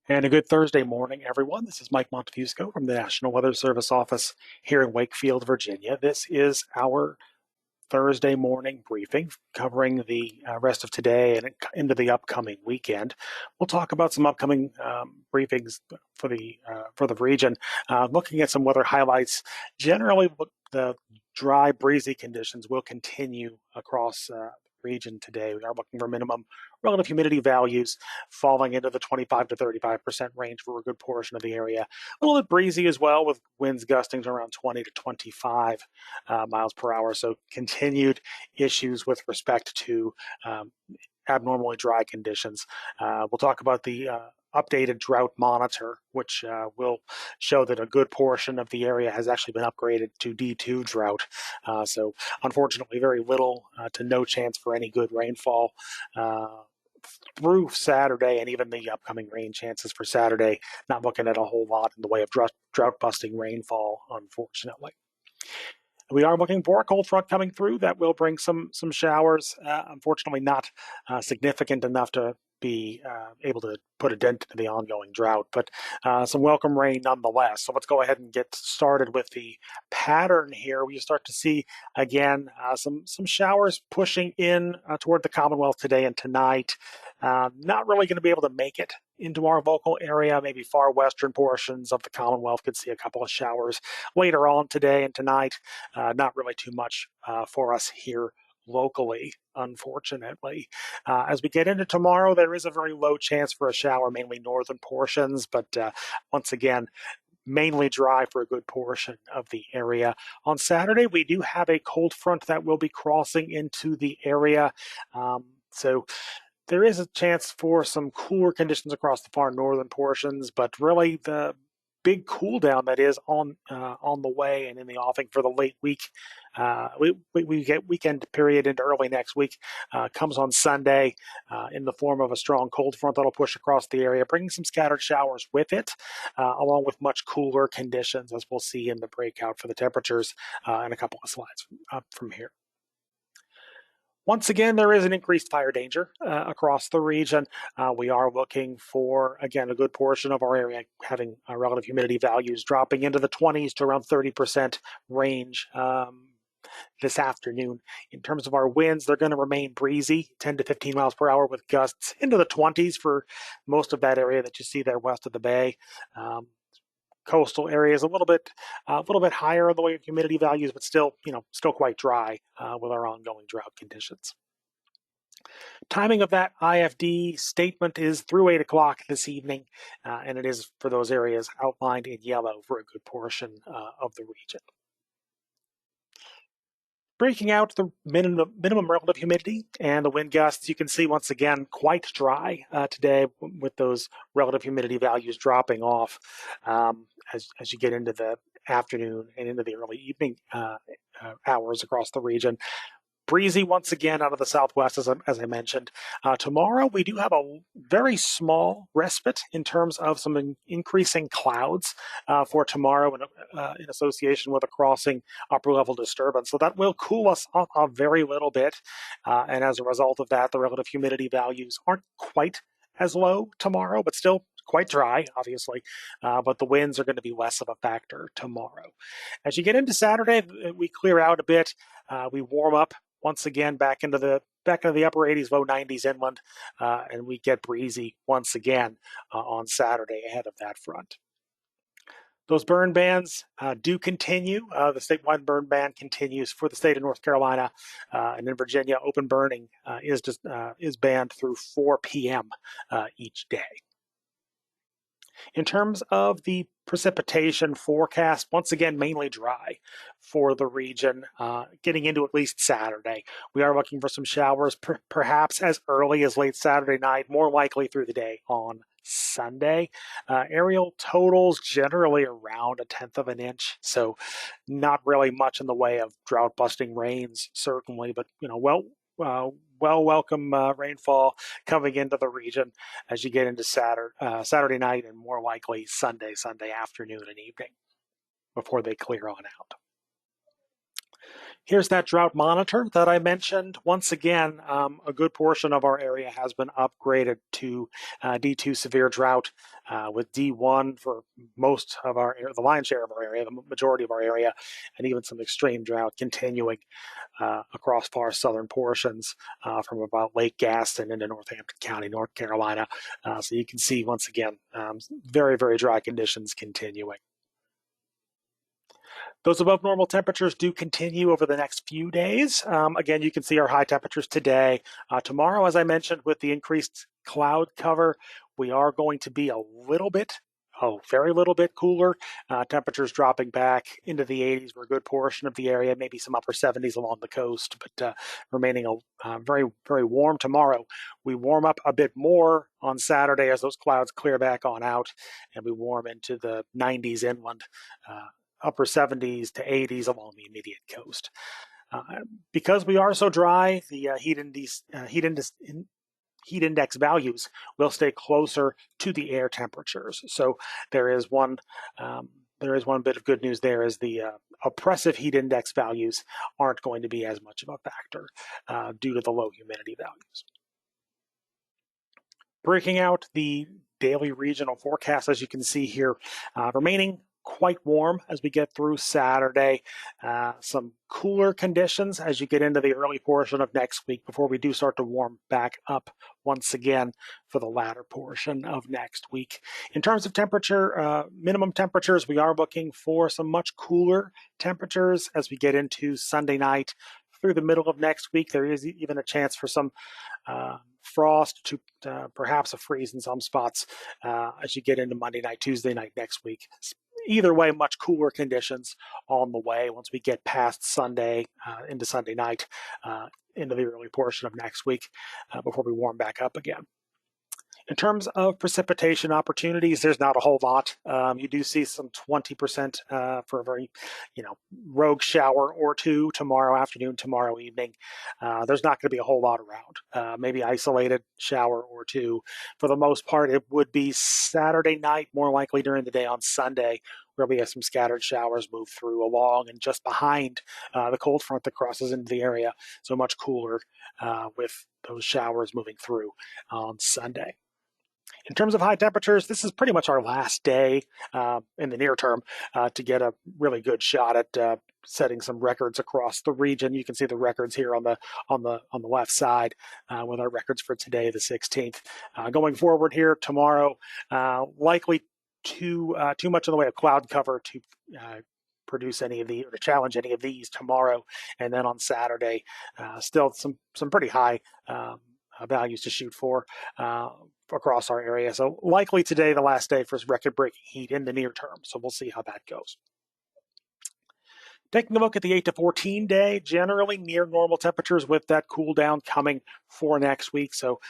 And a good Thursday morning, everyone. This is Mike Montefusco from the National Weather Service office here in Wakefield, Virginia. This is our Thursday morning briefing covering the rest of today and into the upcoming weekend. We'll talk about some upcoming briefings for the region, looking at some weather highlights. Generally, the dry, breezy conditions will continue across the region today. We are looking for minimum relative humidity values falling into the 25 to 35% range for a good portion of the area. A little bit breezy as well, with winds gusting to around 20 to 25 miles per hour. So continued issues with respect to abnormally dry conditions. We'll talk about the updated drought monitor, which will show that a good portion of the area has actually been upgraded to D2 drought. So unfortunately, very little to no chance for any good rainfall through Saturday, and even the upcoming rain chances for Saturday, not looking at a whole lot in the way of drought-busting rainfall, unfortunately. We are looking for a cold front coming through that will bring some showers. Unfortunately, not significant enough to be able to put a dent into the ongoing drought, but some welcome rain nonetheless. So let's go ahead and get started with the pattern here. We start to see again some showers pushing in toward the Commonwealth today and tonight. Not really going to be able to make it into our local area. Maybe far western portions of the Commonwealth could see a couple of showers later on today and tonight. Not really too much for us here locally, unfortunately. As we get into tomorrow, there is a very low chance for a shower, mainly northern portions, but once again, mainly dry for a good portion of the area. On Saturday, we do have a cold front that will be crossing into the area. So there is a chance for some cooler conditions across the far northern portions, but really the big cool down that is on the way and in the offing for the late week. We get weekend period into early next week comes on Sunday in the form of a strong cold front that'll push across the area, bringing some scattered showers with it, along with much cooler conditions, as we'll see in the breakout for the temperatures in a couple of slides from here. Once again, there is an increased fire danger across the region. We are looking for, again, a good portion of our area having relative humidity values dropping into the 20s to around 30% range this afternoon. In terms of our winds, they're going to remain breezy, 10 to 15 miles per hour with gusts into the 20s for most of that area that you see there west of the bay. Coastal areas a little bit higher in the way of humidity values, but still quite dry with our ongoing drought conditions. Timing of that IFD statement is through 8 o'clock this evening, and it is for those areas outlined in yellow for a good portion of the region. Breaking out the minimum relative humidity and the wind gusts, you can see once again quite dry today with those relative humidity values dropping off as you get into the afternoon and into the early evening hours across the region. Breezy once again out of the southwest, as I mentioned. Tomorrow, we do have a very small respite in terms of some increasing clouds for tomorrow in association with a crossing upper level disturbance. So that will cool us off a very little bit. And as a result of that, the relative humidity values aren't quite as low tomorrow, but still quite dry, obviously, but the winds are going to be less of a factor tomorrow. As you get into Saturday, we clear out a bit. We warm up once again back into the upper 80s, low 90s inland, and we get breezy once again on Saturday ahead of that front. Those burn bans do continue. The statewide burn ban continues for the state of North Carolina, and in Virginia, open burning is banned through 4 p.m. Each day. In terms of the precipitation forecast, once again, mainly dry for the region, getting into at least Saturday. We are looking for some showers, perhaps as early as late Saturday night, more likely through the day on Sunday. Aerial totals generally around 1/10 of an inch, so not really much in the way of drought-busting rains, certainly, but welcome rainfall coming into the region as you get into Saturday night and more likely Sunday afternoon and evening before they clear on out. Here's that drought monitor that I mentioned. Once again, a good portion of our area has been upgraded to D2 severe drought, with D1 for most of our area, the lion's share of our area, the majority of our area, and even some extreme drought continuing across far southern portions from about Lake Gaston into Northampton County, North Carolina. So you can see, once again, very, very dry conditions continuing. Those above normal temperatures do continue over the next few days. Again, you can see our high temperatures today. Tomorrow, as I mentioned, with the increased cloud cover, we are going to be a little bit, very little bit cooler. Temperatures dropping back into the 80s for a good portion of the area, maybe some upper 70s along the coast, but remaining very, very warm tomorrow. We warm up a bit more on Saturday as those clouds clear back on out, and we warm into the 90s inland. Upper 70s to 80s along the immediate coast. Because we are so dry, the heat index values will stay closer to the air temperatures. So there is one bit of good news there, is the oppressive heat index values aren't going to be as much of a factor due to the low humidity values. Breaking out the daily regional forecast, as you can see here, remaining quite warm as we get through Saturday. Some cooler conditions as you get into the early portion of next week before we do start to warm back up once again for the latter portion of next week. In terms of temperature, minimum temperatures, we are looking for some much cooler temperatures as we get into Sunday night through the middle of next week. There is even a chance for some frost to perhaps a freeze in some spots as you get into Monday night, Tuesday night next week. Either way, much cooler conditions on the way once we get past Sunday into Sunday night, into the early portion of next week before we warm back up again. In terms of precipitation opportunities, there's not a whole lot. You do see some 20% for a very, rogue shower or two tomorrow afternoon, tomorrow evening. There's not going to be a whole lot around. Maybe isolated shower or two. For the most part, it would be Saturday night, more likely during the day on Sunday, where we have some scattered showers move through along and just behind the cold front that crosses into the area. So much cooler with those showers moving through on Sunday. In terms of high temperatures, this is pretty much our last day in the near term to get a really good shot at setting some records across the region. You can see the records here on the left side with our records for today, the 16th. Going forward here tomorrow, likely too much in the way of cloud cover to produce any of or to challenge any of these tomorrow, and then on Saturday, still some pretty high values to shoot for across our area. So likely today, the last day for record-breaking heat in the near term. So we'll see how that goes. Taking a look at the 8 to 14 day, generally near normal temperatures with that cool down coming for next week. So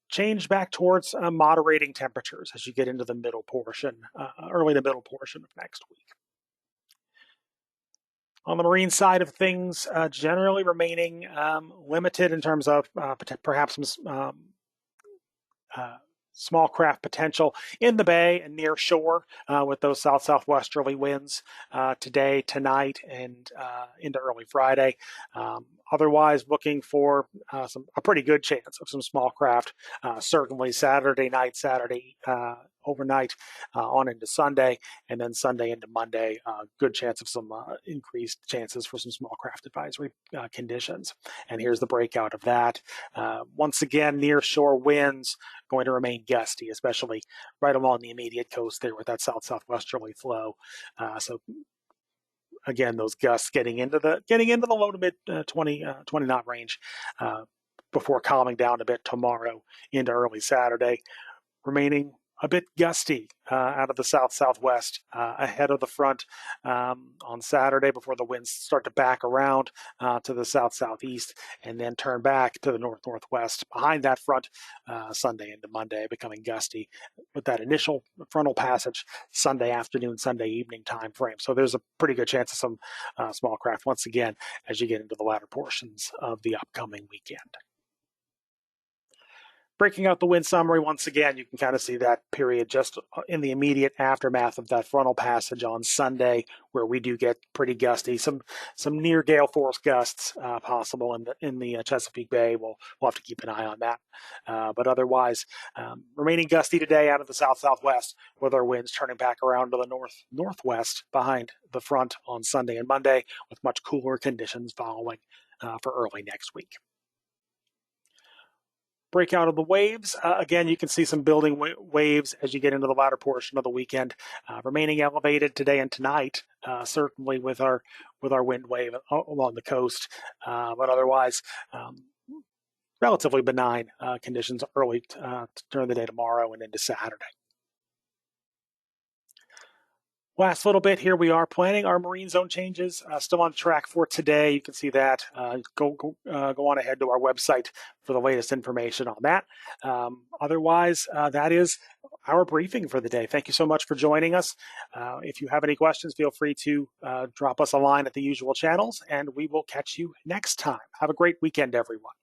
change back towards moderating temperatures as you get into the middle portion, early to middle portion of next week. On the marine side of things, generally remaining limited in terms of perhaps some small craft potential in the bay and near shore with those south-southwesterly winds today, tonight, and into early Friday. Otherwise, looking for a pretty good chance of some small craft, certainly Saturday night, Saturday overnight on into Sunday, and then Sunday into Monday. Good chance of some increased chances for some small craft advisory conditions. And here's the breakout of that. Once again, near shore winds going to remain gusty, especially right along the immediate coast there with that south-southwesterly flow. So again, those gusts getting into the low to mid 20 knot range before calming down a bit tomorrow into early Saturday, remaining a bit gusty out of the south-southwest ahead of the front on Saturday before the winds start to back around to the south-southeast and then turn back to the north-northwest behind that front Sunday into Monday, becoming gusty with that initial frontal passage Sunday afternoon, Sunday evening time frame. So there's a pretty good chance of some small craft once again as you get into the latter portions of the upcoming weekend. Breaking out the wind summary once again, you can kind of see that period just in the immediate aftermath of that frontal passage on Sunday, where we do get pretty gusty, some near gale force gusts possible in the Chesapeake Bay. We'll have to keep an eye on that. But otherwise, remaining gusty today out of the south southwest, with our winds turning back around to the north northwest behind the front on Sunday and Monday, with much cooler conditions following for early next week. Breakout of the waves. Again, you can see some building waves as you get into the latter portion of the weekend, remaining elevated today and tonight, certainly with our wind wave along the coast, but otherwise relatively benign conditions early during the day tomorrow and into Saturday. Last little bit here, we are planning our marine zone changes, still on track for today. You can see that. Go on ahead to our website for the latest information on that. Otherwise, that is our briefing for the day. Thank you so much for joining us. If you have any questions, feel free to drop us a line at the usual channels, and we will catch you next time. Have a great weekend, everyone.